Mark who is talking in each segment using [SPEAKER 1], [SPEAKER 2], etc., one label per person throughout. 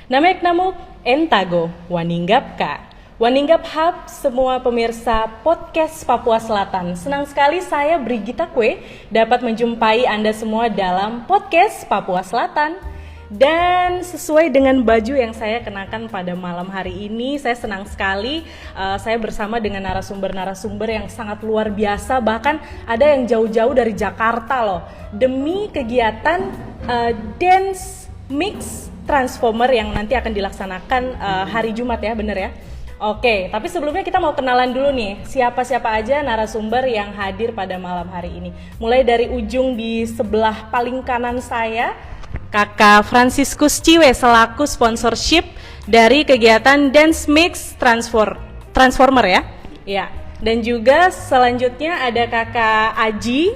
[SPEAKER 1] Namek namuk entago waninggap ka. Waninggap hub semua pemirsa podcast Papua Selatan. Senang sekali saya Brigita Kue dapat menjumpai Anda semua dalam podcast Papua Selatan. Dan sesuai dengan baju yang saya kenakan pada malam hari ini, saya senang sekali saya bersama dengan narasumber-narasumber yang sangat luar biasa. Bahkan ada yang jauh-jauh dari Jakarta loh, demi kegiatan Dance Mix Transformer yang nanti akan dilaksanakan hari Jumat ya, bener ya? Oke, tapi sebelumnya kita mau kenalan dulu nih, siapa-siapa aja narasumber yang hadir pada malam hari ini. Mulai dari ujung di sebelah paling kanan saya, Kakak Franciscus Ciwe selaku sponsorship dari kegiatan Dance Mix Transformer ya. Ya. Dan juga selanjutnya ada Kakak Aji,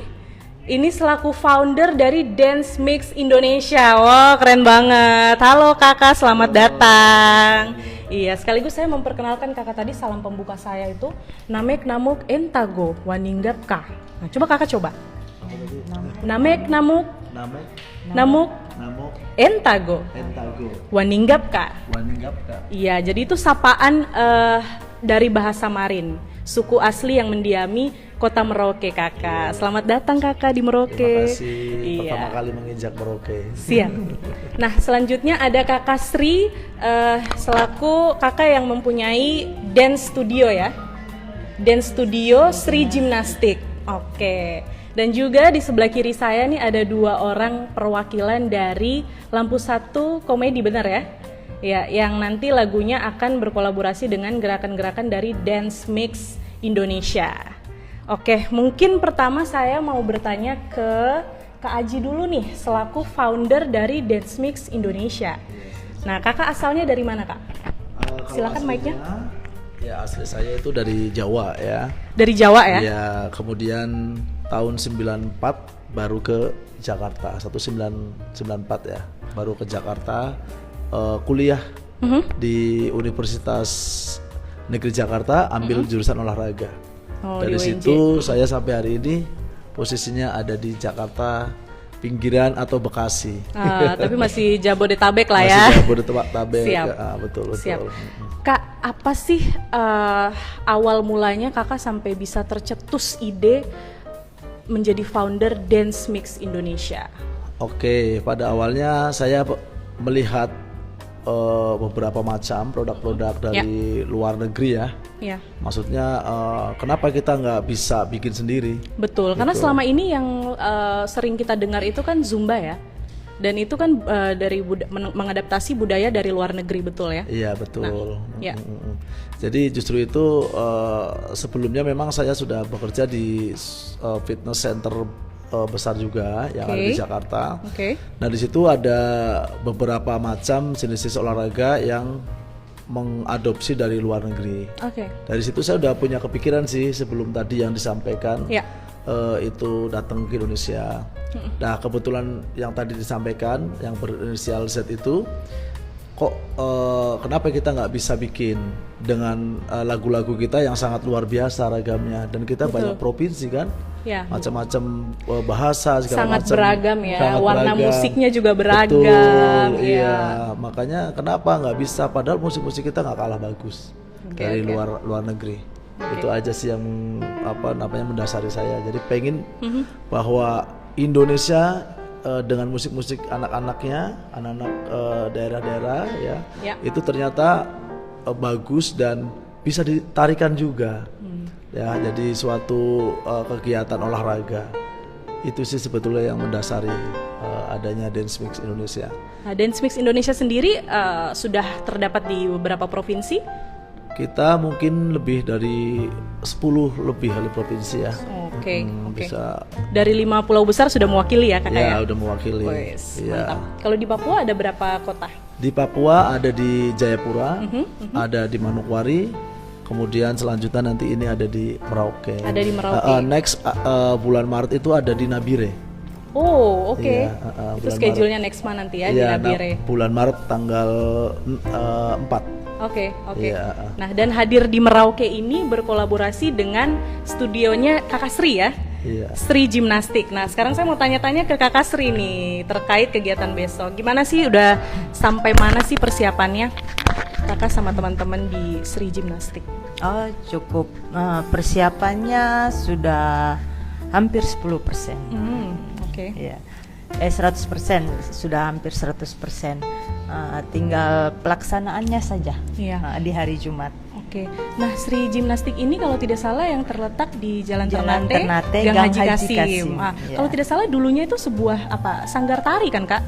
[SPEAKER 1] ini selaku founder dari Dance Mix Indonesia. Wow, keren banget. Halo Kakak, selamat datang. Iya, sekaligus saya memperkenalkan Kakak tadi, salam pembuka saya itu Namek namuk entago waninggap ka. Nah, coba Kakak coba. Namek namuk entago waninggap ka. Iya, jadi itu sapaan dari bahasa Marin, suku asli yang mendiami Kota Merauke, Kakak. Selamat datang Kakak di Merauke.
[SPEAKER 2] Terima kasih, pertama kali menginjak Merauke.
[SPEAKER 1] Siap. Nah, selanjutnya ada Kakak Sri selaku Kakak yang mempunyai dance studio ya. Dance studio Sri Gimnastik. Oke. Dan juga di sebelah kiri saya nih ada dua orang perwakilan dari Lampu Satu Komedi, benar ya? Ya, yang nanti lagunya akan berkolaborasi dengan gerakan-gerakan dari Dance Mix Indonesia. Oke, mungkin pertama saya mau bertanya ke Kak Aji dulu nih, selaku founder dari Dance Mix Indonesia. Nah, Kakak asalnya dari mana, Kak? Silakan mic-nya.
[SPEAKER 2] Ya, asli saya itu dari Jawa ya.
[SPEAKER 1] Dari Jawa ya?
[SPEAKER 2] Ya, kemudian tahun 94 baru ke Jakarta, 1994 ya. Baru ke Jakarta kuliah di Universitas Negeri Jakarta, ambil jurusan olahraga. Dari situ saya sampai hari ini posisinya ada di Jakarta pinggiran atau Bekasi.
[SPEAKER 1] Tapi masih Jabodetabek lah ya.
[SPEAKER 2] Masih Jabodetabek.
[SPEAKER 1] Siap.
[SPEAKER 2] Betul.
[SPEAKER 1] Siap. Kak, apa sih awal mulanya Kakak sampai bisa tercetus ide menjadi founder Dance Mix Indonesia?
[SPEAKER 2] Oke, pada awalnya saya melihat beberapa macam produk-produk dari luar negeri ya. Ya. Maksudnya kenapa kita nggak bisa bikin sendiri?
[SPEAKER 1] Betul, karena selama ini yang sering kita dengar itu kan Zumba ya. Dan itu kan dari mengadaptasi budaya dari luar negeri, betul ya?
[SPEAKER 2] Iya, betul.
[SPEAKER 1] Nah, ya.
[SPEAKER 2] Jadi justru itu sebelumnya memang saya sudah bekerja di fitness center besar juga yang ada di Jakarta. Nah, di situ ada beberapa macam jenis olahraga yang mengadopsi dari luar negeri. Dari situ saya udah punya kepikiran sih sebelum tadi yang disampaikan. Itu datang ke Indonesia. Nah, kebetulan yang tadi disampaikan yang berinisial Z itu kok kenapa kita nggak bisa bikin dengan lagu-lagu kita yang sangat luar biasa ragamnya, dan kita banyak provinsi kan, macam-macam bahasa segala
[SPEAKER 1] sangat macam, beragam ya, warna beragam. Musiknya juga beragam.
[SPEAKER 2] Betul, iya. Makanya kenapa nggak bisa, padahal musik-musik kita nggak kalah bagus dari luar negeri. Itu aja sih yang mendasari saya. Jadi pengen bahwa Indonesia dengan musik-musik anak-anaknya, anak-anak daerah-daerah ya, itu ternyata bagus dan bisa ditarikan juga. Ya, jadi suatu kegiatan olahraga. Itu sih sebetulnya yang mendasari adanya Dance Mix Indonesia.
[SPEAKER 1] Nah, Dance Mix Indonesia sendiri sudah terdapat di beberapa provinsi?
[SPEAKER 2] Kita mungkin lebih dari 10 lebih kali provinsi ya.
[SPEAKER 1] Oke.
[SPEAKER 2] Bisa.
[SPEAKER 1] Dari 5 pulau besar sudah mewakili ya Kakak ya?
[SPEAKER 2] Ya, udah mewakili.
[SPEAKER 1] Mantap. Kalau di Papua ada berapa kota?
[SPEAKER 2] Di Papua ada di Jayapura, ada di Manokwari, kemudian selanjutnya nanti ini ada di Merauke.
[SPEAKER 1] Ada di Merauke.
[SPEAKER 2] Next bulan Maret itu ada di Nabire.
[SPEAKER 1] Oh, oke. Itu schedule-nya next month nanti ya, di Nabire.
[SPEAKER 2] Bulan Maret tanggal 4.
[SPEAKER 1] Oke. Nah, dan hadir di Merauke ini berkolaborasi dengan studionya Kakak Sri ya.
[SPEAKER 2] Iya.
[SPEAKER 1] Sri Gimnastik. Nah, sekarang saya mau tanya-tanya ke Kakak Sri nih terkait kegiatan besok. Gimana sih, udah sampai mana sih persiapannya Kakak sama teman-teman di Sri Gimnastik?
[SPEAKER 3] Oh, cukup. Persiapannya sudah hampir 10%.
[SPEAKER 1] Oke.
[SPEAKER 3] Ya. 100%, sudah hampir 100%. Tinggal pelaksanaannya saja.
[SPEAKER 1] Iya.
[SPEAKER 3] Di hari Jumat.
[SPEAKER 1] Oke. Nah, Sri Gimnastik ini kalau tidak salah yang terletak di Jalan
[SPEAKER 3] Jalan Ternate,
[SPEAKER 1] Gang
[SPEAKER 3] Gang
[SPEAKER 1] Haji
[SPEAKER 3] Haji
[SPEAKER 1] Kasim.
[SPEAKER 3] Kasim.
[SPEAKER 1] Ya. Kalau tidak salah dulunya itu sebuah sanggar tari kan, Kak?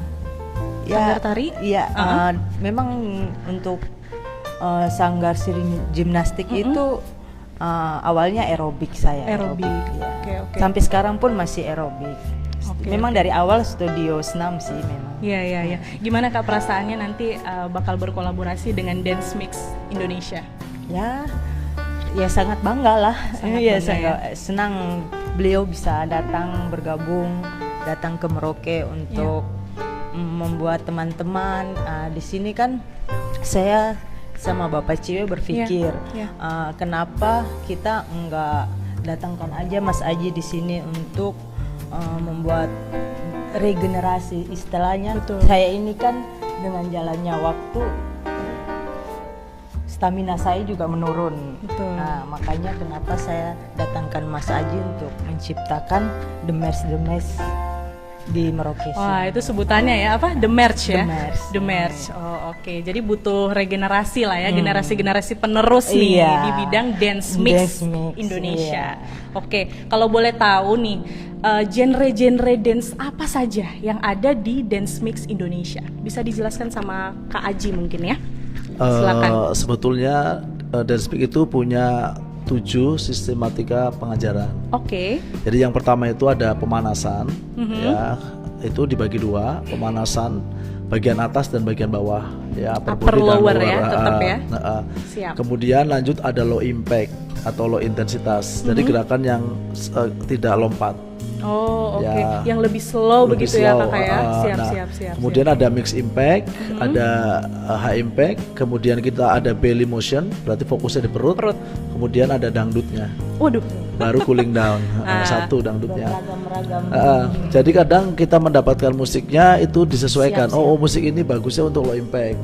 [SPEAKER 1] Sanggar tari?
[SPEAKER 3] Iya, memang untuk sanggar Sri Gimnastik itu awalnya aerobik saya.
[SPEAKER 1] Aerobik.
[SPEAKER 3] Ya.
[SPEAKER 1] Oke.
[SPEAKER 3] Sampai sekarang pun masih aerobik. Memang dari awal studio senam sih memang.
[SPEAKER 1] Iya. Gimana Kak perasaannya nanti bakal berkolaborasi dengan Dance Mix Indonesia?
[SPEAKER 3] Ya sangat bangga lah.
[SPEAKER 1] Sangat
[SPEAKER 3] senang beliau bisa datang bergabung, datang ke Merauke untuk membuat teman-teman di sini kan. Saya sama Bapak Ciwe berpikir kenapa kita enggak datangkan aja Mas Aji di sini untuk membuat regenerasi istilahnya.
[SPEAKER 1] Betul.
[SPEAKER 3] Saya ini kan dengan jalannya waktu stamina saya juga menurun.
[SPEAKER 1] Betul.
[SPEAKER 3] Nah, makanya kenapa saya datangkan Mas Aji untuk menciptakan The Merge di Merauke.
[SPEAKER 1] Wah, itu sebutannya ya, apa? The Merge ya?
[SPEAKER 3] The Merge.
[SPEAKER 1] The Merge. Oh, oke. Jadi butuh regenerasi lah ya, generasi-generasi penerus nih di bidang dance mix Indonesia. Oke, kalau boleh tahu nih, genre-genre dance apa saja yang ada di dance mix Indonesia? Bisa dijelaskan sama Kak Aji mungkin ya? Silakan.
[SPEAKER 2] Sebetulnya dance mix itu punya 7 sistematika pengajaran.
[SPEAKER 1] Oke.
[SPEAKER 2] Jadi yang pertama itu ada pemanasan, ya, itu dibagi 2, pemanasan bagian atas dan bagian bawah, ya,
[SPEAKER 1] upper lower ya, tetap ya. Siap.
[SPEAKER 2] Kemudian lanjut ada low impact atau low intensitas, jadi gerakan yang tidak lompat.
[SPEAKER 1] Oh, oke.
[SPEAKER 2] Ya,
[SPEAKER 1] yang lebih slow
[SPEAKER 2] lebih
[SPEAKER 1] begitu
[SPEAKER 2] slow,
[SPEAKER 1] ya Kakak ya. Siap.
[SPEAKER 2] Kemudian ada mix impact, ada high impact, kemudian kita ada belly motion, berarti fokusnya di perut. Kemudian ada dangdutnya.
[SPEAKER 1] Waduh.
[SPEAKER 2] Baru cooling down. Satu dangdutnya.
[SPEAKER 3] Beragam-ragam.
[SPEAKER 2] Jadi kadang kita mendapatkan musiknya itu disesuaikan. Oh, musik ini bagusnya untuk low impact.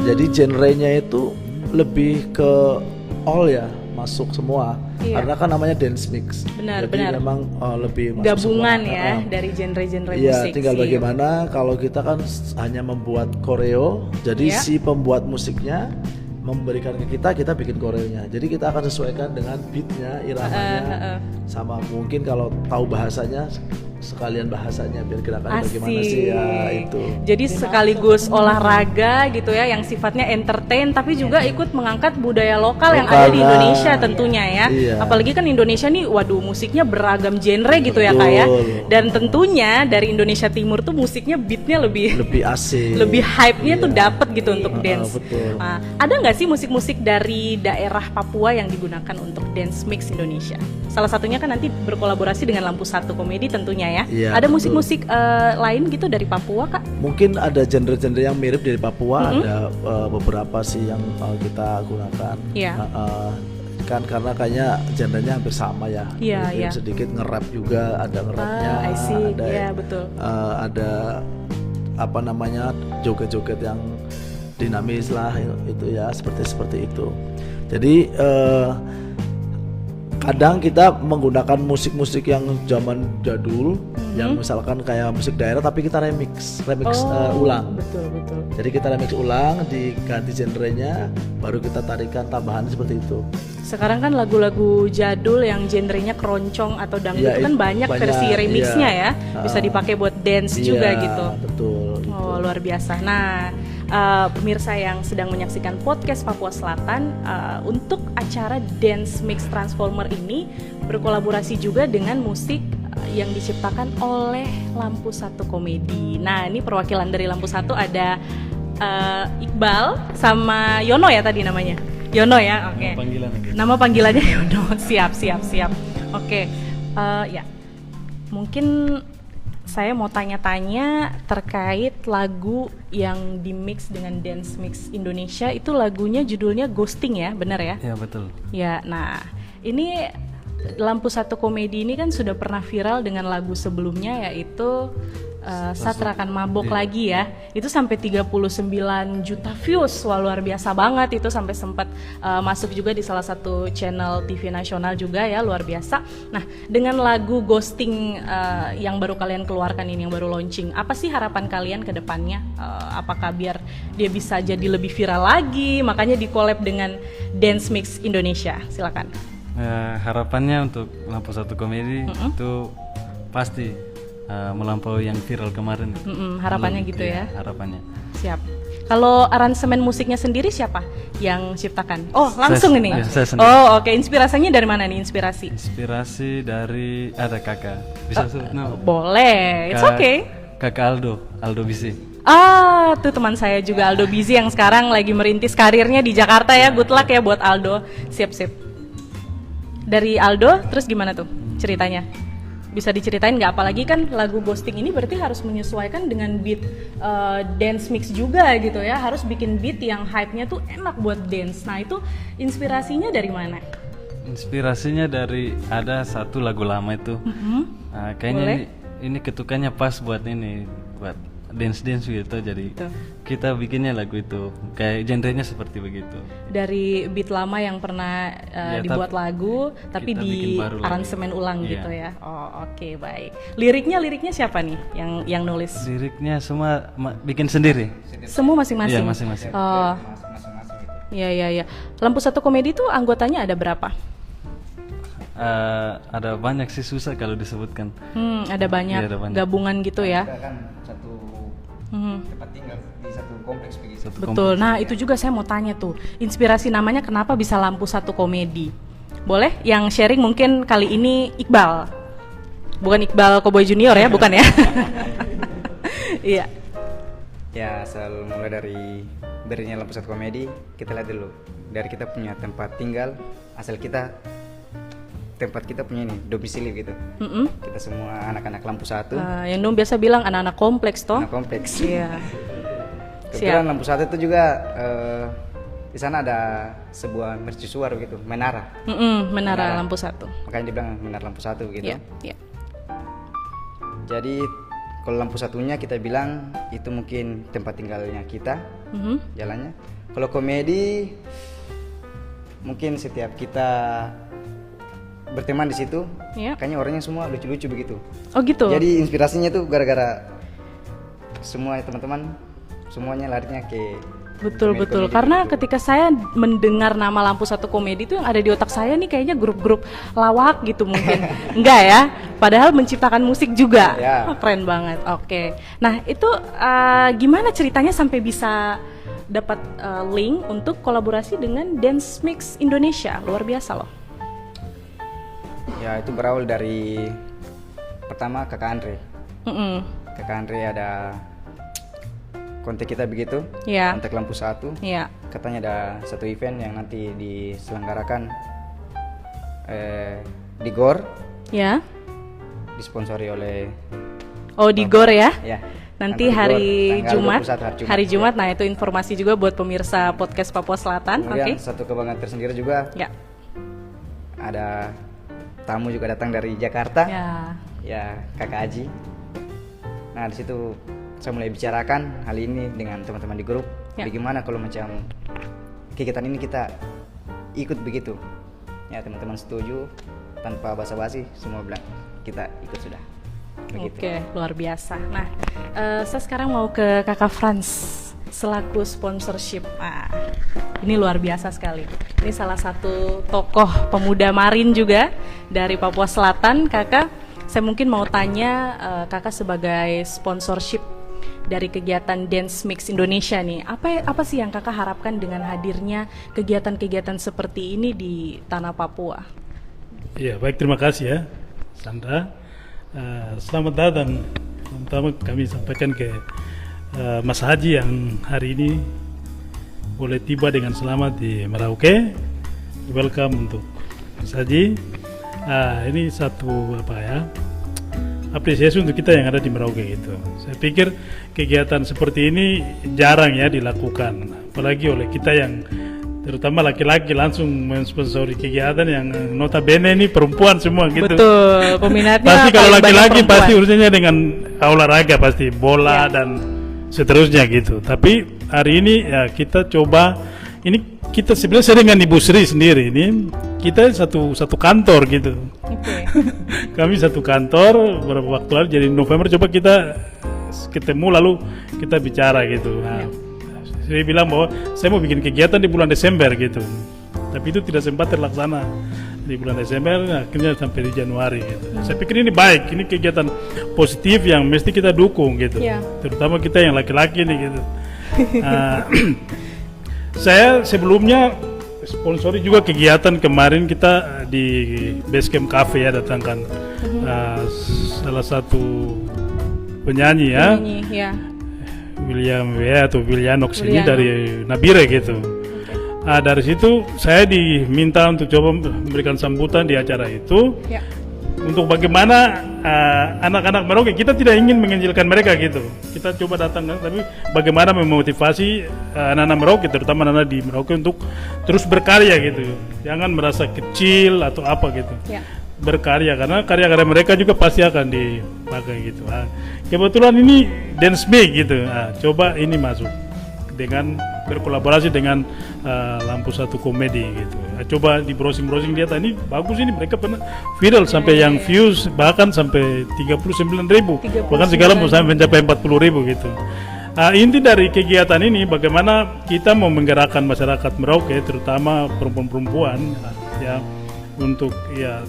[SPEAKER 2] Jadi genrenya itu lebih ke all ya, masuk semua. Karena kan namanya dance mix.
[SPEAKER 1] Benar.
[SPEAKER 2] Memang lebih masuk
[SPEAKER 1] gabungan
[SPEAKER 2] semua.
[SPEAKER 1] ya dari genre-genre
[SPEAKER 2] Iya,
[SPEAKER 1] musik.
[SPEAKER 2] tinggal bagaimana kalau kita kan hanya membuat koreo, jadi si pembuat musiknya memberikan ke kita bikin koreonya. Jadi kita akan sesuaikan dengan beatnya, iramanya, sama mungkin kalau tahu bahasanya sekalian bahasanya biar gerakannya bagaimana sih ya itu.
[SPEAKER 1] Jadi sekaligus olahraga gitu ya yang sifatnya entertain tapi juga ikut mengangkat budaya lokal yang ada di Indonesia tentunya ya. Apalagi kan Indonesia nih waduh musiknya beragam genre gitu ya Kak ya. Dan tentunya dari Indonesia Timur tuh musiknya beatnya lebih asik. Lebih hype-nya tuh dapet gitu untuk dance. Ada nggak sih musik-musik dari daerah Papua yang digunakan untuk dance mix Indonesia? Salah satunya kan nanti berkolaborasi dengan Lampu Satu Komedi tentunya ya. Ada musik-musik lain gitu dari Papua Kak?
[SPEAKER 2] Mungkin ada genre-genre yang mirip dari Papua, ada beberapa sih yang kita gunakan. Kan karena kayaknya genrenya hampir sama ya. Sedikit nge-rap juga, ada nge-rapnya, ada apa namanya joget-joget yang dinamis lah itu ya, seperti itu. Jadi kadang kita menggunakan musik-musik yang zaman jadul, yang misalkan kayak musik daerah tapi kita remix ulang.
[SPEAKER 1] Betul.
[SPEAKER 2] Jadi kita remix ulang, diganti genrenya, baru kita tarikan tambahan seperti itu.
[SPEAKER 1] Sekarang kan lagu-lagu jadul yang genrenya keroncong atau dangdut kan banyak versi remixnya ya, bisa dipakai buat dance juga gitu.
[SPEAKER 2] Betul.
[SPEAKER 1] Oh luar biasa. Nah. Pemirsa yang sedang menyaksikan podcast Papua Selatan, untuk acara Dance Mix Transformer ini berkolaborasi juga dengan musik yang diciptakan oleh Lampu Satu Komedi. Nah ini perwakilan dari Lampu Satu ada Iqbal sama Yono ya tadi namanya. Yono ya, oke. Nama panggilannya Yono. Siap. Oke, ya mungkin saya mau tanya-tanya terkait lagu yang dimix dengan dance mix Indonesia. Itu lagunya judulnya Ghosting ya, benar ya?
[SPEAKER 4] Ya betul.
[SPEAKER 1] Ya, nah ini Lampu Satu Komedi ini kan sudah pernah viral dengan lagu sebelumnya, yaitu Satrakan Mabok lagi ya. Itu sampai 39 juta views. Wah, luar biasa banget. Itu sampai sempat masuk juga di salah satu channel TV nasional juga ya, luar biasa. Nah, dengan lagu Ghosting yang baru kalian keluarkan ini, yang baru launching, apa sih harapan kalian ke depannya? Apakah biar dia bisa jadi lebih viral lagi, makanya di-collab dengan Dance Mix Indonesia? Silakan.
[SPEAKER 4] Harapannya untuk Lampu Satu Komedi itu pasti melampaui yang viral kemarin.
[SPEAKER 1] Harapannya gitu ya.
[SPEAKER 4] Harapannya.
[SPEAKER 1] Siap. Kalau aransemen musiknya sendiri siapa yang ciptakan? Oh, langsung ini.
[SPEAKER 4] Saya sendiri.
[SPEAKER 1] Oh, oke. Inspirasinya dari mana nih inspirasi?
[SPEAKER 4] Inspirasi dari ada kakak. Bisa sebut nama?
[SPEAKER 1] Boleh. It's okay.
[SPEAKER 4] Kakak Aldo Bisi.
[SPEAKER 1] Tuh teman saya juga Aldo Bizi yang sekarang lagi merintis karirnya di Jakarta ya. Good luck ya buat Aldo. Sip. Dari Aldo, terus gimana tuh ceritanya? Bisa diceritain nggak? Apalagi kan lagu Ghosting ini berarti harus menyesuaikan dengan beat dance mix juga gitu ya. Harus bikin beat yang hype-nya tuh enak buat dance. Nah, itu inspirasinya dari mana?
[SPEAKER 4] Inspirasinya dari ada satu lagu lama itu. Kayaknya ini ketukannya pas buat ini, buat dance gitu. Jadi kita bikinnya lagu itu kayak genrenya seperti begitu. Dari
[SPEAKER 1] beat lama yang pernah dibuat lagu, tapi di aransemen ulang gitu ya. Oh, oke, baik. Liriknya siapa nih yang nulis?
[SPEAKER 4] Liriknya semua bikin sendiri.
[SPEAKER 1] Semua masing-masing.
[SPEAKER 4] Iya, masing-masing.
[SPEAKER 1] Oh. Iya. Lampu Satu Komedi itu anggotanya ada berapa?
[SPEAKER 4] Ada banyak sih, susah kalau disebutkan.
[SPEAKER 1] Ada banyak, ada banyak gabungan gitu ya.
[SPEAKER 5] Kita kan satu tempat tinggal di satu kompleks begitu.
[SPEAKER 1] Betul. Nah, itu juga saya mau tanya tuh, inspirasi namanya kenapa bisa Lampu Satu Komedi? Boleh yang sharing mungkin kali ini Iqbal. Bukan Iqbal Cowboy Junior ya, bukan ya? Iya.
[SPEAKER 5] Ya, asal mulai dari berdirinya Lampu Satu Komedi, kita lihat dulu dari kita punya tempat tinggal, asal tempat kita punya ini domisili gitu. Kita semua anak-anak Lampu Satu.
[SPEAKER 1] Yang dong biasa bilang anak-anak kompleks toh.
[SPEAKER 5] Anak kompleks.
[SPEAKER 1] Iya.
[SPEAKER 5] Kebetulan Lampu Satu itu juga di sana ada sebuah mercusuar gitu, menara.
[SPEAKER 1] Menara Lampu Satu.
[SPEAKER 5] Makanya dibilang menara Lampu Satu gitu.
[SPEAKER 1] Iya.
[SPEAKER 5] Jadi kalau Lampu Satunya kita bilang itu mungkin tempat tinggalnya kita, jalannya. Kalau komedi mungkin setiap kita berteman di situ, kayaknya orangnya semua lucu-lucu begitu.
[SPEAKER 1] Oh gitu.
[SPEAKER 5] Jadi inspirasinya tuh gara-gara semua teman-teman semuanya larinya ke
[SPEAKER 1] betul. Karena ketika saya mendengar nama Lampu Satu Komedi itu yang ada di otak saya nih kayaknya grup-grup lawak gitu mungkin. Enggak ya? Padahal menciptakan musik juga.
[SPEAKER 5] Ya.
[SPEAKER 1] Keren banget. Oke. Nah, itu gimana ceritanya sampai bisa dapat link untuk kolaborasi dengan Dance Mix Indonesia? Luar biasa loh.
[SPEAKER 5] Ya, itu berawal dari pertama kakak Andre. Kakak Andre ada kontak kita begitu, kontak Lampu Satu. Katanya ada satu event yang nanti diselenggarakan di GOR. Disponsori oleh
[SPEAKER 1] di GOR ya. Nanti
[SPEAKER 5] hari
[SPEAKER 1] Jumat.
[SPEAKER 5] 21,
[SPEAKER 1] hari Jumat. Nah, itu informasi juga buat pemirsa podcast Papua Selatan.
[SPEAKER 5] Kemudian satu kebanggaan tersendiri juga. Ada tamu juga datang dari Jakarta. Ya, Kakak Aji. Nah, di situ saya mulai bicarakan hal ini dengan teman-teman di grup. Bagaimana kalau macam kegiatan ini kita ikut begitu? Ya, teman-teman setuju tanpa basa-basi, semua bilang kita ikut sudah. Begitu.
[SPEAKER 1] Oke, luar biasa. Nah, saya sekarang mau ke Kakak Franz selaku sponsorship. Ini luar biasa sekali. Ini salah satu tokoh pemuda marin juga dari Papua Selatan. Kakak, saya mungkin mau tanya, kakak sebagai sponsorship dari kegiatan Dance Mix Indonesia nih, apa sih yang kakak harapkan dengan hadirnya kegiatan-kegiatan seperti ini di tanah Papua?
[SPEAKER 6] Iya, baik, terima kasih ya, Sandra. Selamat datang. Pertama kami sampaikan ke Mas Haji yang hari ini boleh tiba dengan selamat di Merauke. Welcome untuk Mas Haji. Ini satu apresiasi untuk kita yang ada di Merauke itu. Saya pikir kegiatan seperti ini jarang ya dilakukan, apalagi oleh kita yang terutama laki-laki langsung mensponsori kegiatan yang notabene ini perempuan semua gitu.
[SPEAKER 1] Betul, peminatnya
[SPEAKER 6] pasti kalau
[SPEAKER 1] paling banyak
[SPEAKER 6] laki-laki
[SPEAKER 1] perempuan.
[SPEAKER 6] pasti urusannya dengan olahraga pasti bola dan seterusnya gitu. Tapi hari ini ya kita coba, ini kita sebenarnya saya dengan Ibu Sri sendiri ini kita satu kantor gitu. Kami satu kantor beberapa waktu lalu, jadi November coba kita ketemu lalu kita bicara gitu. Nah, saya bilang bahwa saya mau bikin kegiatan di bulan Desember gitu, tapi itu tidak sempat terlaksana di bulan Desember, akhirnya sampai di Januari gitu. Saya pikir ini baik, ini kegiatan positif yang mesti kita dukung gitu, terutama kita yang laki-laki nih gitu. Saya sebelumnya sponsori juga kegiatan kemarin kita di Basecamp Cafe ya, datangkan salah satu penyanyi ya. William W atau Willianox ini dari Nabire gitu. Dari situ saya diminta untuk coba memberikan sambutan di acara itu untuk bagaimana anak-anak Merauke, kita tidak ingin menginjilkan mereka gitu. Kita coba datang, tapi bagaimana memotivasi anak-anak Merauke, terutama anak-anak di Merauke untuk terus berkarya gitu. Jangan merasa kecil atau apa gitu. Berkarya, karena karya-karya mereka juga pasti akan dipakai gitu. Kebetulan ini Dance Make gitu. Coba ini masuk dengan berkolaborasi dengan Lampu Satu Komedi gitu. Coba di browsing lihat, ini bagus, ini mereka pernah viral sampai yang views bahkan sampai 39.000, bahkan segala sampai mencapai 40.000 gitu. Inti dari kegiatan ini bagaimana kita mau menggerakkan masyarakat Merauke, terutama perempuan-perempuan ya, untuk ya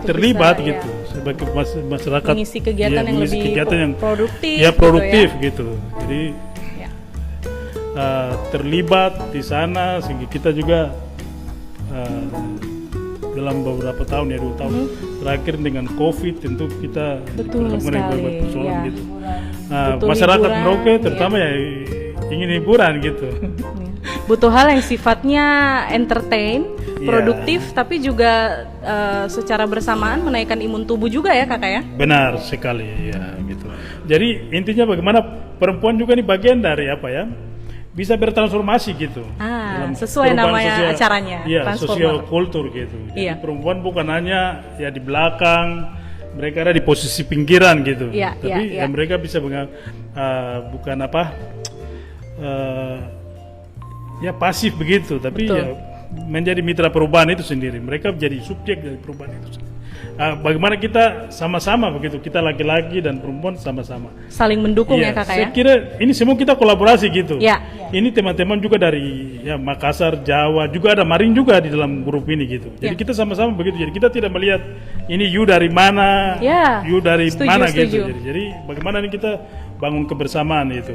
[SPEAKER 6] terlibat gitu sebagai masyarakat,
[SPEAKER 1] mengisi kegiatan yang lebih produktif,
[SPEAKER 6] produktif gitu. Jadi terlibat di sana, sehingga kita juga dalam beberapa tahun ya, 2 tahun terakhir dengan COVID tentu kita mengalami persoalan gitu. Masyarakat Merauke terutama ya ingin hiburan gitu.
[SPEAKER 1] Butuh hal yang sifatnya entertain, produktif, tapi juga secara bersamaan menaikkan imun tubuh juga ya kakak ya?
[SPEAKER 6] Benar sekali ya gitu. Jadi intinya bagaimana perempuan juga ini bagian dari apa ya, bisa bertransformasi gitu.
[SPEAKER 1] Sesuai namanya acaranya.
[SPEAKER 6] Iya, sosial kultur gitu. Jadi perempuan bukan hanya ya di belakang, mereka ada di posisi pinggiran gitu. Tapi ya mereka bisa bukan apa ya pasif begitu, tapi ya menjadi mitra perubahan itu sendiri. Mereka menjadi subjek dari perubahan itu sendiri. Bagaimana kita sama-sama begitu, kita laki-laki dan perempuan sama-sama
[SPEAKER 1] saling mendukung ya kakak ya?
[SPEAKER 6] Saya kira ini semua kita kolaborasi gitu. Ini teman-teman juga dari ya Makassar, Jawa, juga ada Marin juga di dalam grup ini gitu. Jadi kita sama-sama begitu. Jadi kita tidak melihat ini you dari mana, you dari mana gitu. Jadi bagaimana ini kita bangun kebersamaan itu.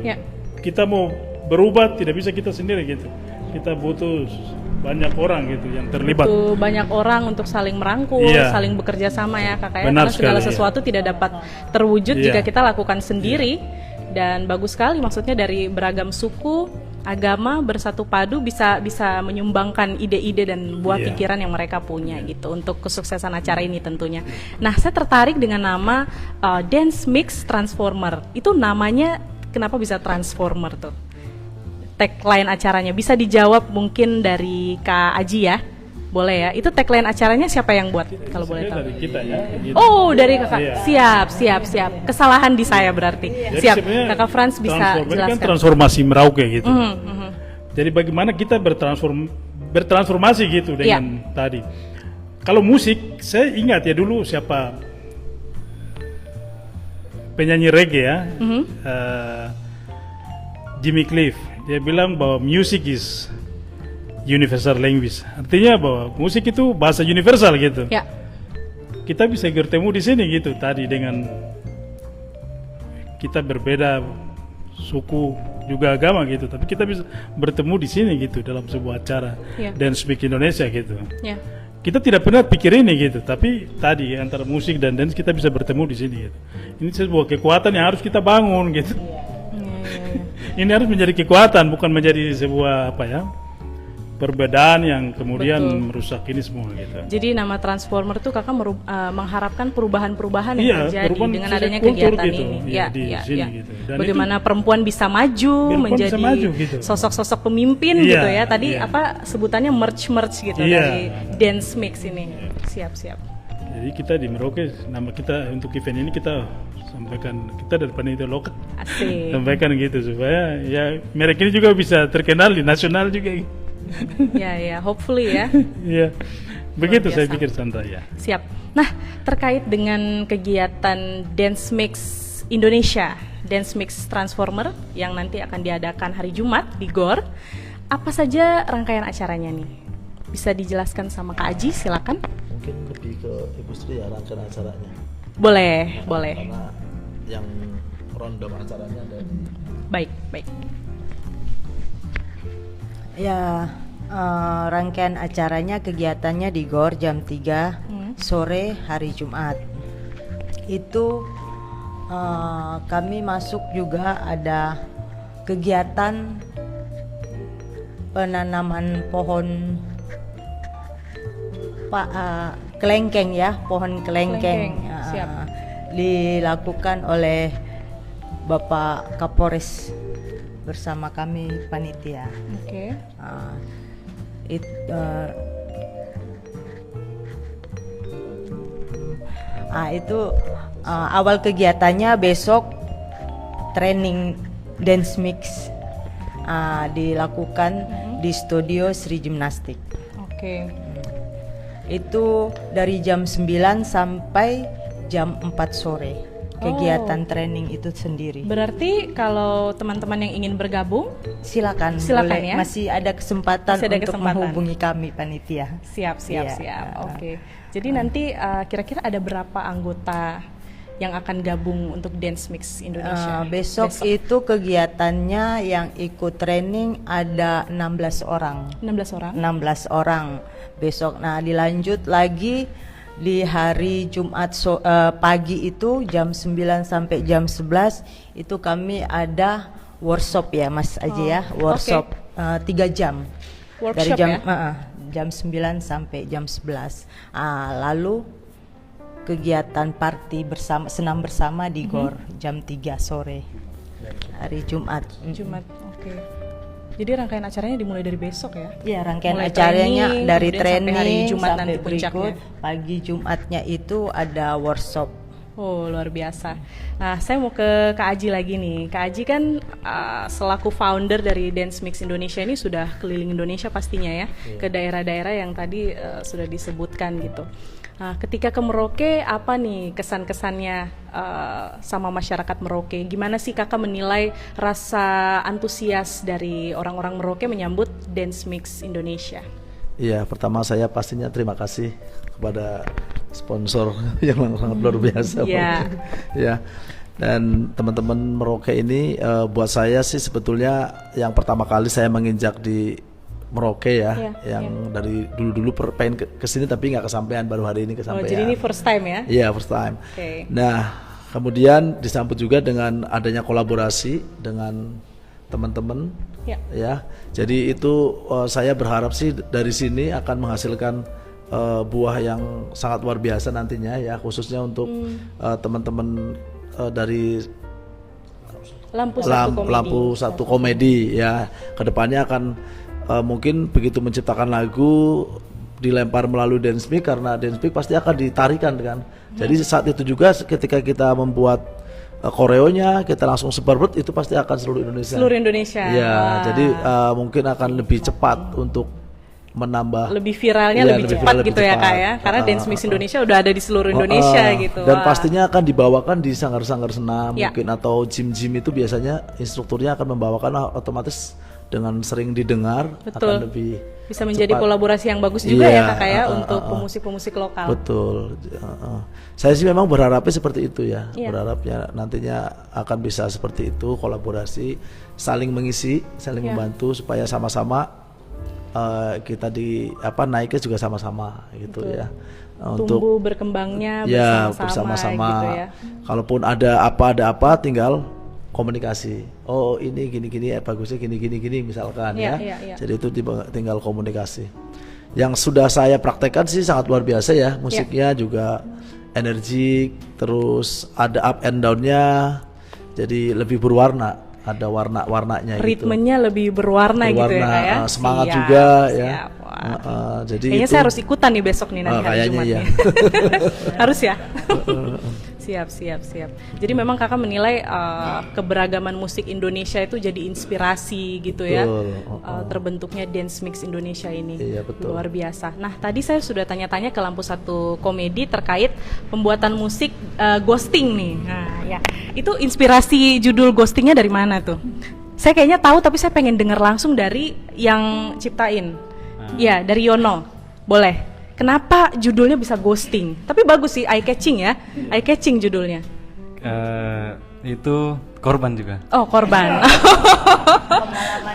[SPEAKER 6] Kita mau berubah tidak bisa kita sendiri gitu. Kita butuh banyak orang gitu yang terlibat.
[SPEAKER 1] Butuh banyak orang untuk saling merangkul, saling bekerja sama ya kakak ya. Karena segala sesuatu tidak dapat terwujud jika kita lakukan sendiri. Dan bagus sekali, maksudnya dari beragam suku, agama bersatu padu bisa menyumbangkan ide-ide dan buah pikiran yang mereka punya gitu untuk kesuksesan acara ini tentunya. Nah, saya tertarik dengan nama Dance Mix Transformer. Itu namanya kenapa bisa Transformer tuh? Tagline acaranya bisa dijawab mungkin dari Kak Aji ya, boleh ya? Itu tagline acaranya siapa yang buat kalau boleh tahu?
[SPEAKER 6] Dari kita ya. Gitu.
[SPEAKER 1] Oh dari kakak, siap. Kesalahan di saya berarti.
[SPEAKER 6] Jadi
[SPEAKER 1] siap. Kakak Frans bisa jelaskan.
[SPEAKER 6] Kan transformasi Merauke gitu. Jadi bagaimana kita bertransformasi gitu dengan tadi. Kalau musik, saya ingat ya dulu siapa penyanyi reggae ya, Jimmy Cliff. Dia bilang bahwa music is universal language. Artinya bahwa musik itu bahasa universal gitu. Kita bisa bertemu di sini gitu tadi, dengan kita berbeda suku juga agama gitu, tapi kita bisa bertemu di sini gitu dalam sebuah acara Dance Speak Indonesia gitu. Kita tidak pernah pikir ini gitu, tapi tadi antara musik dan dance kita bisa bertemu di sini gitu. Ini sebuah kekuatan yang harus kita bangun gitu. Ini harus menjadi kekuatan, bukan menjadi sebuah apa ya, perbedaan yang kemudian merusak ini semua gitu.
[SPEAKER 1] Jadi nama Transformer tuh kakak mengharapkan perubahan-perubahan yang terjadi dengan adanya
[SPEAKER 6] kultur
[SPEAKER 1] kegiatan
[SPEAKER 6] gitu,
[SPEAKER 1] ini.
[SPEAKER 6] di sini gitu. Dan
[SPEAKER 1] bagaimana perempuan bisa maju menjadi
[SPEAKER 6] gitu.
[SPEAKER 1] sosok-sosok pemimpin gitu ya. Tadi apa sebutannya merch gitu dari dance mix ini. Siap.
[SPEAKER 6] Jadi kita di Merauke, nama kita untuk event ini kita sampaikan, kita dari panitia lokal sampaikan gitu supaya ya merek ini juga bisa terkenal di nasional juga.
[SPEAKER 1] Ya, hopefully ya.
[SPEAKER 6] Ya, begitu saya pikir Sandra ya.
[SPEAKER 1] Siap. Nah, terkait dengan kegiatan Dance Mix Indonesia, Dance Mix Transformer yang nanti akan diadakan hari Jumat di GOR, apa saja rangkaian acaranya nih? Bisa dijelaskan sama Kak Aji, silakan. Mungkin
[SPEAKER 2] lebih ke Ibu Sri ya rangkaian acaranya.
[SPEAKER 1] Boleh.
[SPEAKER 2] Karena yang rondom acaranya ada di...
[SPEAKER 1] Baik.
[SPEAKER 3] Ya, rangkaian acaranya kegiatannya di GOR jam 3 sore hari Jumat. Itu kami masuk juga ada kegiatan penanaman pohon kelengkeng ya, pohon kelengkeng.
[SPEAKER 1] Siap.
[SPEAKER 3] Dilakukan oleh Bapak Kapolres bersama kami panitia.
[SPEAKER 1] Oke.
[SPEAKER 3] Itu awal kegiatannya besok training dance mix dilakukan di studio Sri Gimnastik.
[SPEAKER 1] Oke.
[SPEAKER 3] Itu dari jam 9 sampai jam 4 sore. Kegiatan training itu sendiri.
[SPEAKER 1] Berarti kalau teman-teman yang ingin bergabung,
[SPEAKER 3] silakan
[SPEAKER 1] boleh,
[SPEAKER 3] ya. Masih ada kesempatan untuk
[SPEAKER 1] kesempatan.
[SPEAKER 3] menghubungi kami panitia.
[SPEAKER 1] Siap. Oke. Jadi nanti kira-kira ada berapa anggota yang akan gabung untuk Dance Mix Indonesia?
[SPEAKER 3] Besok itu kegiatannya yang ikut training ada 16 orang.
[SPEAKER 1] 16 orang?
[SPEAKER 3] 16 orang besok. Nah, dilanjut lagi di hari Jumat pagi itu jam 9 sampai jam 11 itu kami ada workshop ya Mas Aji ya. Workshop 3 jam.
[SPEAKER 1] Workshop
[SPEAKER 3] dari jam
[SPEAKER 1] ya?
[SPEAKER 3] Jam 9 sampai jam 11. Lalu kegiatan party bersama, senam bersama di GOR jam 3 sore hari Jumat.
[SPEAKER 1] Oke. Jadi rangkaian acaranya dimulai dari besok ya?
[SPEAKER 3] Iya, rangkaian
[SPEAKER 1] mulai
[SPEAKER 3] acaranya dari
[SPEAKER 1] sampai
[SPEAKER 3] training
[SPEAKER 1] hari Jumat
[SPEAKER 3] sampai
[SPEAKER 1] nanti puncaknya.
[SPEAKER 3] Pagi Jumatnya itu ada workshop.
[SPEAKER 1] Oh, luar biasa. Nah, saya mau ke Kak Aji lagi nih. Kak Aji kan selaku founder dari Dance Mix Indonesia ini sudah keliling Indonesia pastinya ya, ke daerah-daerah yang tadi sudah disebutkan gitu. Nah, ketika ke Merauke, apa nih kesan-kesannya sama masyarakat Merauke? Gimana sih kakak menilai rasa antusias dari orang-orang Merauke menyambut Dance Mix Indonesia?
[SPEAKER 2] Iya, pertama saya pastinya terima kasih kepada sponsor yang sangat luar biasa. Ya. Dan teman-teman Merauke ini buat saya sih sebetulnya yang pertama kali saya menginjak di Merauke dari dulu pengen kesini tapi nggak kesampaian, baru hari ini kesampaian.
[SPEAKER 1] Oh, jadi ini first time ya?
[SPEAKER 2] Iya, first time.
[SPEAKER 1] Okay.
[SPEAKER 2] Nah, kemudian disambut juga dengan adanya kolaborasi dengan teman-teman, ya. Jadi itu saya berharap sih dari sini akan menghasilkan buah yang sangat luar biasa nantinya ya, khususnya untuk teman-teman dari Lampu Satu Komedi ya. Kedepannya akan mungkin begitu menciptakan lagu dilempar melalui Dance Mix, karena Dance Mix pasti akan ditarikan kan. Jadi saat itu juga ketika kita membuat koreonya kita langsung sebar itu pasti akan seluruh Indonesia.
[SPEAKER 1] Seluruh Indonesia.
[SPEAKER 2] Ya, jadi mungkin akan lebih cepat untuk menambah,
[SPEAKER 1] lebih viralnya lebih cepat gitu ya Kak ya, karena Dance Mix Indonesia udah ada di seluruh Indonesia gitu.
[SPEAKER 2] Dan pastinya akan dibawakan di sanggar-sanggar senam mungkin atau gym-gym itu biasanya instrukturnya akan membawakan, otomatis dengan sering didengar akan lebih
[SPEAKER 1] bisa menjadi cepat. Kolaborasi yang bagus juga ya Kak ya untuk pemusik-pemusik lokal.
[SPEAKER 2] Betul. Saya sih memang berharapnya seperti itu ya. Berharapnya nantinya akan bisa seperti itu, kolaborasi, saling mengisi, saling membantu supaya sama-sama kita naiknya juga sama-sama gitu. Betul. Ya.
[SPEAKER 1] Tumbuh berkembangnya bersama-sama
[SPEAKER 2] gitu ya.
[SPEAKER 1] ya.
[SPEAKER 2] Kalaupun ada apa tinggal komunikasi. Oh ini gini-gini, bagusnya gini-gini misalkan ya. Jadi itu tinggal komunikasi. Yang sudah saya praktekkan sih sangat luar biasa ya, musiknya juga energik, terus ada up and down-nya, jadi lebih berwarna, ada warna-warnanya.
[SPEAKER 1] Ritmenya gitu. Lebih berwarna gitu ya,
[SPEAKER 2] semangat juga ya.
[SPEAKER 1] Jadi kayaknya saya harus ikutan nih besok nih nanti hari Jumat nih. Harus ya. Siap. Jadi memang kakak menilai keberagaman musik Indonesia itu jadi inspirasi gitu ya. Terbentuknya Dance Mix Indonesia ini.
[SPEAKER 2] Iya, betul.
[SPEAKER 1] Luar biasa. Nah tadi saya sudah tanya-tanya ke Lampu Satu Komedi terkait pembuatan musik Ghosting nih. Nah ya, itu inspirasi judul Ghostingnya dari mana tuh? Saya kayaknya tahu tapi saya pengen dengar langsung dari yang ciptain. Ya dari Yono. Boleh. Kenapa judulnya bisa Ghosting? Tapi bagus sih, eye catching ya, eye catching judulnya.
[SPEAKER 4] Itu korban juga.
[SPEAKER 1] Oh korban,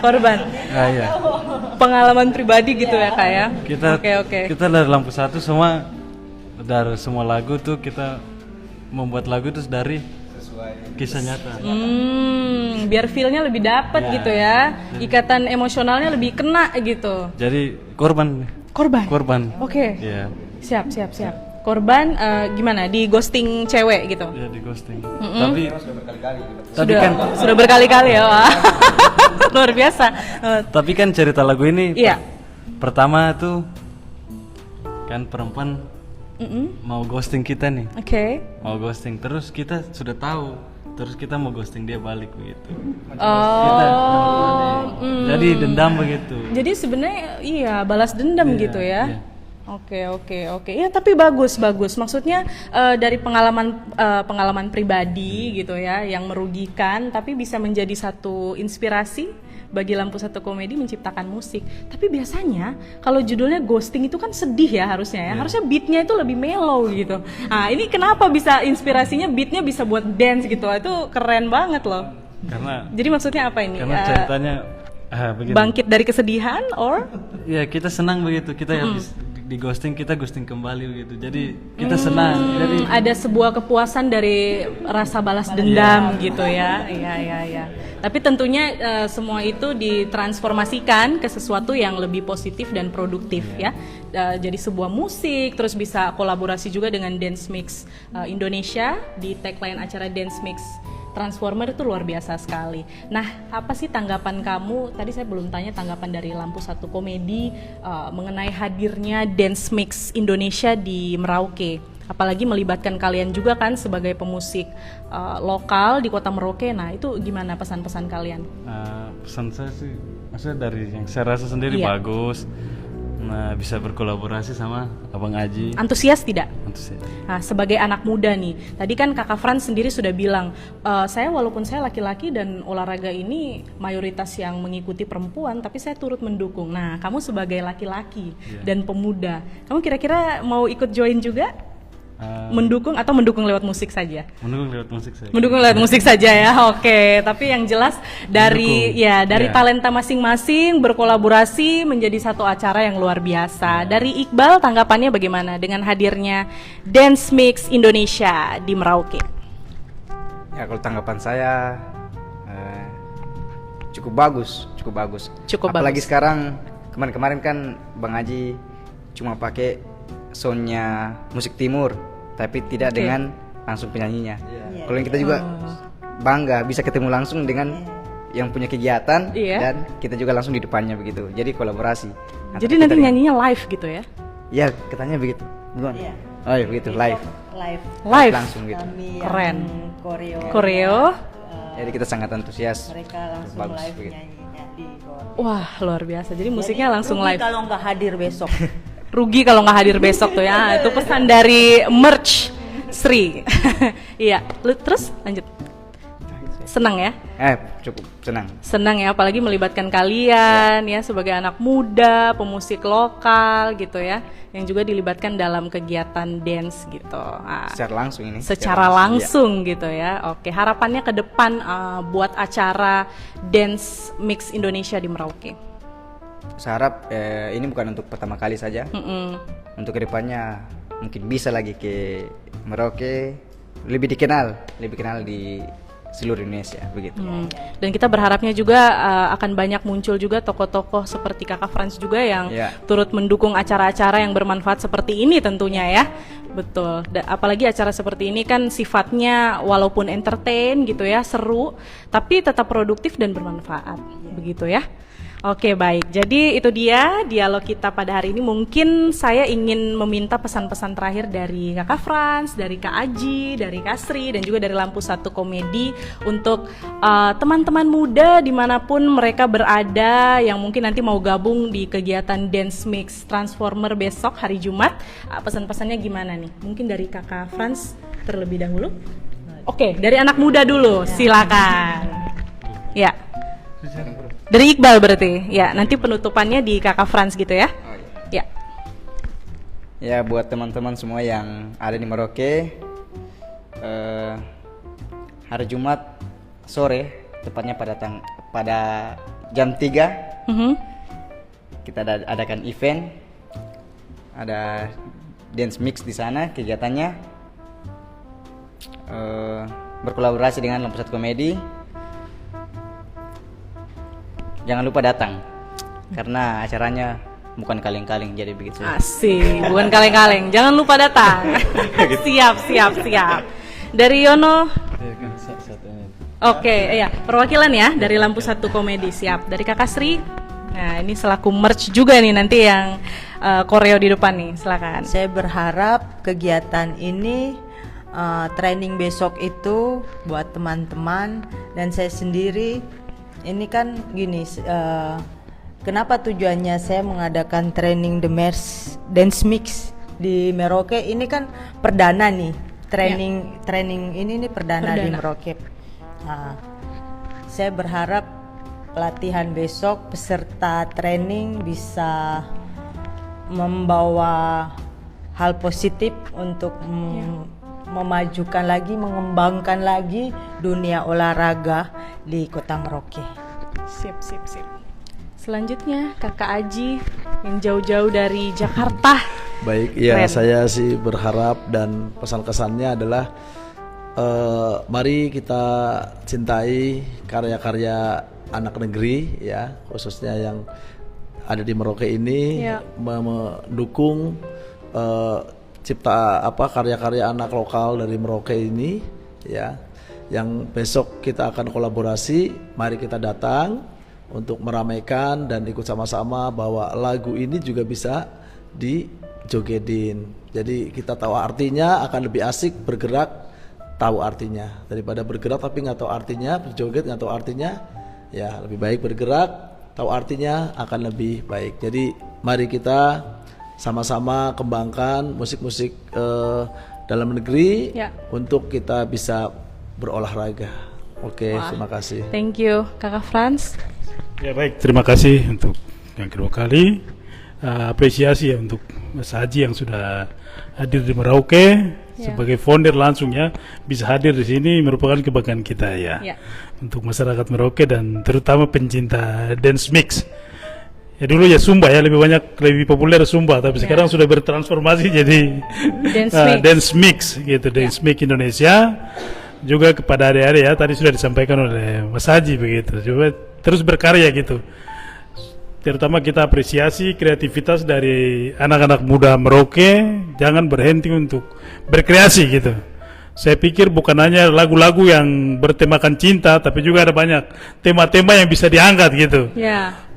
[SPEAKER 1] korban.
[SPEAKER 4] Iya.
[SPEAKER 1] Pengalaman pribadi gitu ya kak ya.
[SPEAKER 4] Kita dari Lampu Satu semua lagu tuh kita membuat lagu terus dari kisah nyata.
[SPEAKER 1] Biar feel-nya lebih dapet gitu ya, ikatan emosionalnya lebih kena gitu.
[SPEAKER 4] Jadi korban.
[SPEAKER 1] Oke.
[SPEAKER 4] Iya.
[SPEAKER 1] Siap. Korban gimana? Di ghosting cewek gitu?
[SPEAKER 4] Iya, di ghosting.
[SPEAKER 1] Sudah berkali-kali ya. Wah. Luar biasa.
[SPEAKER 4] Tapi kan cerita lagu ini pertama tuh kan perempuan mau ghosting kita nih.
[SPEAKER 1] Oke.
[SPEAKER 4] Mau ghosting terus kita sudah tahu. Terus kita mau ghosting dia balik begitu. Jadi dendam begitu.
[SPEAKER 1] Jadi sebenarnya balas dendam gitu ya. Oke. Ya tapi bagus. Maksudnya dari pengalaman pribadi gitu ya, yang merugikan tapi bisa menjadi satu inspirasi bagi Lampu Satu Komedi menciptakan musik. Tapi biasanya kalau judulnya Ghosting itu kan sedih ya harusnya ya. Harusnya beatnya itu lebih mellow gitu. Nah ini kenapa bisa inspirasinya beatnya bisa buat dance gitu? Itu keren banget loh. Jadi maksudnya apa ini?
[SPEAKER 4] Karena ceritanya begini.
[SPEAKER 1] Bangkit dari kesedihan or?
[SPEAKER 4] Ya kita senang begitu. Kita habis di ghosting kita ghosting kembali begitu. Jadi kita senang. Jadi
[SPEAKER 1] ada sebuah kepuasan dari rasa balas dendam gitu ya. Iya. Tapi tentunya semua itu ditransformasikan ke sesuatu yang lebih positif dan produktif ya. Jadi sebuah musik, terus bisa kolaborasi juga dengan Dance Mix Indonesia di tagline acara Dance Mix Transformer itu luar biasa sekali. Nah, apa sih tanggapan kamu? Tadi saya belum tanya tanggapan dari Lampu Satu Komedi mengenai hadirnya Dance Mix Indonesia di Merauke. Apalagi melibatkan kalian juga kan sebagai pemusik lokal di Kota Merauke. Nah, itu gimana pesan-pesan kalian?
[SPEAKER 4] Pesan saya sih, maksudnya dari yang saya rasa sendiri bagus. Nah, bisa berkolaborasi sama Abang Aji.
[SPEAKER 1] Antusias tidak?
[SPEAKER 4] Antusias.
[SPEAKER 1] Nah, sebagai anak muda nih, tadi kan Kakak Frans sendiri sudah bilang, walaupun saya laki-laki dan olahraga ini mayoritas yang mengikuti perempuan, tapi saya turut mendukung. Nah, kamu sebagai laki-laki dan pemuda, kamu kira-kira mau ikut join juga? Mendukung atau mendukung lewat musik saja?
[SPEAKER 4] Mendukung lewat musik saja.
[SPEAKER 1] Mendukung lewat musik saja ya. Oke, tapi yang jelas dari talenta masing-masing berkolaborasi menjadi satu acara yang luar biasa. Dari Iqbal tanggapannya bagaimana dengan hadirnya Dance Mix Indonesia di Merauke?
[SPEAKER 5] Ya kalau tanggapan saya cukup bagus. Apalagi sekarang kemarin kan Bang Haji cuma pakai soundnya musik timur, tapi tidak dengan langsung penyanyinya. Kalau kita juga bangga bisa ketemu langsung dengan yang punya kegiatan dan kita juga langsung di depannya begitu. Jadi kolaborasi.
[SPEAKER 1] Jadi nanti nyanyinya live gitu ya?
[SPEAKER 5] Ya, katanya begitu. Bukan? Oh iya begitu, live langsung gitu.
[SPEAKER 1] Keren. Koreo.
[SPEAKER 5] Jadi kita sangat antusias.
[SPEAKER 3] Mereka langsung
[SPEAKER 5] bagus,
[SPEAKER 3] live
[SPEAKER 5] begitu.
[SPEAKER 3] nyanyinya di
[SPEAKER 1] Wah, luar biasa. Jadi musiknya langsung live.
[SPEAKER 3] Kalau nggak hadir besok.
[SPEAKER 1] Rugi kalau nggak hadir besok tuh ya. Itu pesan dari merch Sri. Iya, terus lanjut. Senang ya?
[SPEAKER 5] Cukup senang.
[SPEAKER 1] Senang ya, apalagi melibatkan kalian ya sebagai anak muda, pemusik lokal gitu ya, yang juga dilibatkan dalam kegiatan dance gitu.
[SPEAKER 5] Secara langsung ini.
[SPEAKER 1] Secara langsung gitu ya. Oke, harapannya ke depan buat acara Dance Mix Indonesia di Merauke.
[SPEAKER 5] Saya harap ini bukan untuk pertama kali saja. Untuk kedepannya mungkin bisa lagi ke Merauke, lebih dikenal di seluruh Indonesia begitu.
[SPEAKER 1] Dan kita berharapnya juga akan banyak muncul juga tokoh-tokoh seperti Kakak Franz juga yang turut mendukung acara-acara yang bermanfaat seperti ini tentunya ya. Betul. Apalagi acara seperti ini kan sifatnya walaupun entertain gitu ya, seru, tapi tetap produktif dan bermanfaat. Begitu ya. Oke, baik. Jadi itu dia dialog kita pada hari ini. Mungkin saya ingin meminta pesan-pesan terakhir dari Kakak Franz, dari Kak Aji, dari Kak Sri, dan juga dari Lampu Satu Komedi untuk teman-teman muda dimanapun mereka berada yang mungkin nanti mau gabung di kegiatan Dance Mix Transformer besok hari Jumat. Pesan-pesannya gimana nih? Mungkin dari Kakak Franz terlebih dahulu. Oke, dari anak muda dulu. Silakan. Ya. Dari Iqbal berarti, ya nanti penutupannya di Kakak Franz gitu ya. Ya.
[SPEAKER 5] Ya buat teman-teman semua yang ada di Merauke, hari Jumat sore, tepatnya pada jam 3 kita adakan event, ada dance mix di sana kegiatannya, berkolaborasi dengan Lampu Satu Komedi. Jangan lupa datang karena acaranya bukan kaleng-kaleng, jadi begitu.
[SPEAKER 1] Asik, bukan kaleng-kaleng. Jangan lupa datang. Siap. Dari Yono. Oke, iya, perwakilan ya dari Lampu Satu Komedi, siap. Dari Kakak Sri. Nah, ini selaku merch juga nih nanti yang koreo di depan nih. Silakan.
[SPEAKER 3] Saya berharap kegiatan ini training besok itu buat teman-teman dan saya sendiri. Ini kan gini, kenapa tujuannya saya mengadakan training dance mix di Merauke? Ini kan perdana nih, training ini nih perdana di Merauke. Nah, saya berharap pelatihan besok peserta training bisa membawa hal positif untuk memajukan lagi, mengembangkan lagi dunia olahraga di Kota Merauke.
[SPEAKER 1] Sip. Selanjutnya Kakak Aji yang jauh-jauh dari Jakarta.
[SPEAKER 2] Baik, ya saya sih berharap dan pesan kesannya adalah mari kita cintai karya-karya anak negeri ya, khususnya yang ada di Merauke ini, mendukung karya-karya anak lokal dari Merauke ini ya, yang besok kita akan kolaborasi. Mari kita datang untuk meramaikan dan ikut sama-sama bahwa lagu ini juga bisa dijogetin. Jadi kita tahu artinya, akan lebih asik bergerak tahu artinya daripada bergerak tapi nggak tahu artinya, berjoget nggak tahu artinya. Ya lebih baik bergerak tahu artinya akan lebih baik. Jadi mari kita sama-sama kembangkan musik-musik dalam negeri untuk kita bisa berolahraga. Oke, terima kasih.
[SPEAKER 1] Thank you, Kakak Franz.
[SPEAKER 6] Ya baik, terima kasih untuk yang kedua kali. Apresiasi ya untuk Mas Haji yang sudah hadir di Merauke sebagai founder langsung ya, bisa hadir di sini merupakan kebanggaan kita ya untuk masyarakat Merauke dan terutama pencinta dance mix. Ya dulu ya Sumba ya lebih populer Sumba, tapi sekarang sudah bertransformasi jadi dance mix gitu, dance mix Indonesia. Juga kepada adik-adik ya, tadi sudah disampaikan oleh Mas Haji begitu, coba terus berkarya gitu. Terutama kita apresiasi kreativitas dari anak-anak muda Merauke, jangan berhenti untuk berkreasi gitu. Saya pikir bukan hanya lagu-lagu yang bertemakan cinta, tapi juga ada banyak tema-tema yang bisa diangkat gitu.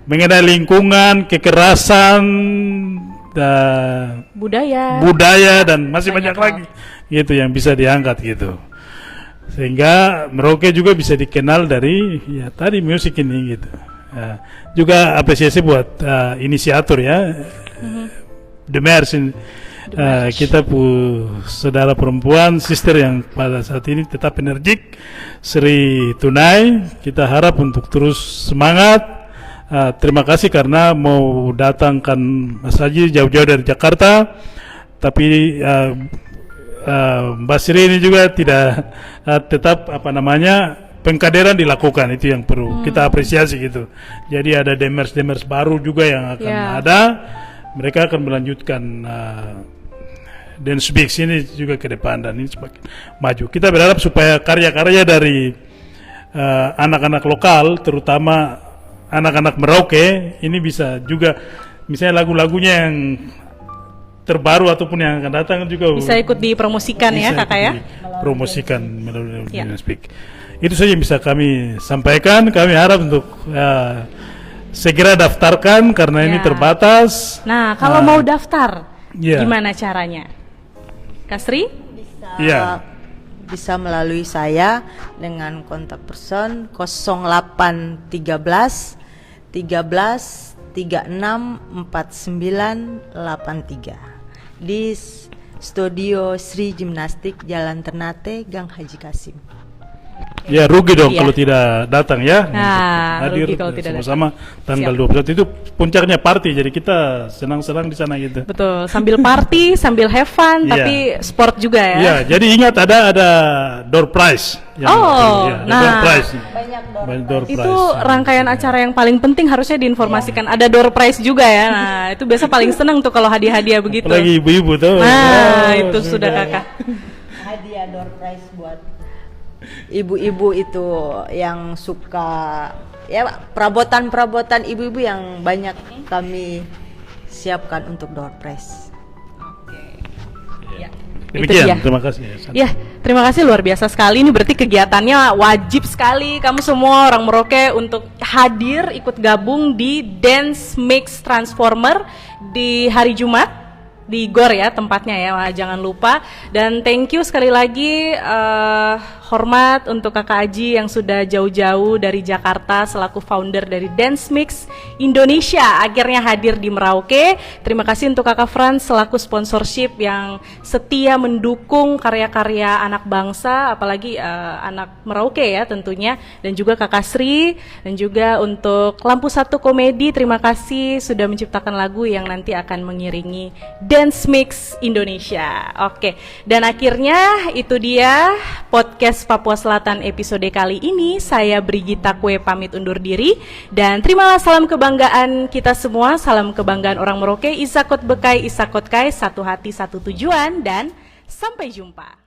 [SPEAKER 6] Mengenai lingkungan, kekerasan, budaya dan masih banyak lagi gitu yang bisa diangkat gitu. Sehingga Merauke juga bisa dikenal dari ya tadi musik ini gitu. Juga apresiasi buat inisiator ya, The Mers, kita saudara perempuan, sister yang pada saat ini tetap energik, Sri Tunai. Kita harap untuk terus semangat. Terima kasih karena mau datangkan Mas Haji jauh-jauh dari Jakarta, tapi Mbak Sri ini juga tidak tetap pengkaderan dilakukan, itu yang perlu kita apresiasi gitu. Jadi ada demers baru juga yang akan ada, mereka akan melanjutkan dance mix ini juga ke depan dan ini semakin maju. Kita berharap supaya karya-karya dari anak-anak lokal, terutama anak-anak Merauke, ini bisa juga misalnya lagu-lagunya yang terbaru ataupun yang akan datang juga
[SPEAKER 1] bisa ikut dipromosikan ya kakak ya,
[SPEAKER 6] promosikan melalui Speak. Itu saja yang bisa kami sampaikan. Kami harap untuk segera daftarkan karena ini terbatas.
[SPEAKER 1] Nah kalau mau daftar gimana caranya, Kasri?
[SPEAKER 3] Bisa melalui saya dengan kontak person 0813 13 36 49 83 di Studio Sri Gimnastik Jalan Ternate, Gang Haji Kasim.
[SPEAKER 6] Ya rugi dong kalau tidak datang ya.
[SPEAKER 1] Hadir kalau tidak
[SPEAKER 6] sama tanggal 21 itu puncaknya party, jadi kita senang-senang di sana gitu.
[SPEAKER 1] Betul, sambil party, sambil have fun, tapi sport juga ya.
[SPEAKER 6] Iya, jadi ingat ada door prize. Door prize. Banyak door prize.
[SPEAKER 1] Itu rangkaian acara yang paling penting harusnya diinformasikan. Ada door prize juga ya. Nah, itu biasa paling senang tuh kalau hadiah-hadiah begitu.
[SPEAKER 6] Apalagi ibu-ibu tuh.
[SPEAKER 1] Nah, itu sudah kakak.
[SPEAKER 3] Hadiah door prize buat ibu-ibu itu yang suka ya, perabotan ibu-ibu yang banyak kami siapkan untuk door prize.
[SPEAKER 6] Demikian, terima kasih.
[SPEAKER 1] Ya, terima kasih, luar biasa sekali. Ini berarti kegiatannya wajib sekali kamu semua orang Merauke untuk hadir ikut gabung di Dance Mix Transformer di hari Jumat di GOR ya tempatnya ya, jangan lupa. Dan thank you sekali lagi, hormat untuk Kakak Aji yang sudah jauh-jauh dari Jakarta selaku founder dari Dance Mix Indonesia akhirnya hadir di Merauke. Terima kasih untuk Kakak Frans selaku sponsorship yang setia mendukung karya-karya anak bangsa, apalagi anak Merauke ya tentunya, dan juga Kakak Sri, dan juga untuk Lampu Satu Komedi, terima kasih sudah menciptakan lagu yang nanti akan mengiringi Dance Mix Indonesia. Oke, dan akhirnya itu dia podcast Papua Selatan episode kali ini. Saya Brigita Kue pamit undur diri, dan terimalah salam kebanggaan kita semua, salam kebanggaan orang Merauke, Isakot Bekai, Isakot Kai, satu hati satu tujuan, dan sampai jumpa.